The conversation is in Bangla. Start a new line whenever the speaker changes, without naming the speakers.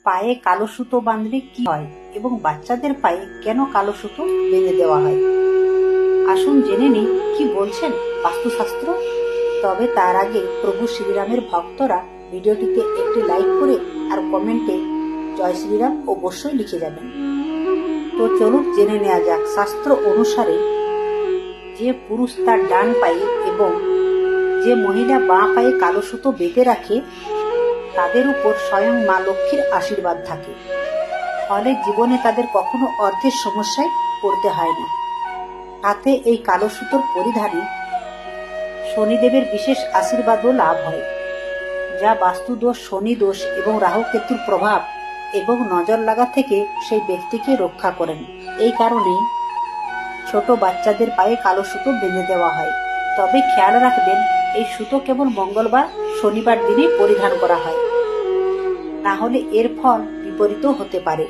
পায়ে কালো সুতো বাঁধলে কি হয় এবং বাচ্চাদের পায়ে কেন কালো সুতো বেঁধে দেওয়া হয়? আসুন জেনে নিই কি বলছেন বাস্তুশাস্ত্র। তবে তার আগে প্রভু শ্রীরামের ভক্তরা ভিডিওটিতে একটি লাইক করে আর কমেন্টে জয় শ্রীরাম অবশ্যই লিখে যাবেন। তো চলুন জেনে নেওয়া যাক। শাস্ত্র অনুসারে যে পুরুষ তার ডান পায়ে এবং যে মহিলা বাঁ পায়ে কালো সুতো বেঁধে রাখে তাদের উপর স্বয়ং মা লক্ষ্মীর আশীর্বাদ থাকে। ফলে জীবনে তাদের কখনো অর্থের সমস্যায় পড়তে হয় না। হাতে এই কালো সুতোর পরিধানে শনিদেবের বিশেষ আশীর্বাদও লাভ হয়, যা বাস্তুদোষ, শনি দোষ এবং রাহু কেতুর প্রভাব এবং নজর লাগা থেকে সেই ব্যক্তিকে রক্ষা করেন। এই কারণেই ছোট বাচ্চাদের পায়ে কালো সুতো বেঁধে দেওয়া হয়। তবে খেয়াল রাখবেন, এই সুতো কেবল মঙ্গলবার, শনিবার দিনে পরিধান করা হয়, না হলে এর ফল বিপরীতও হতে পারে।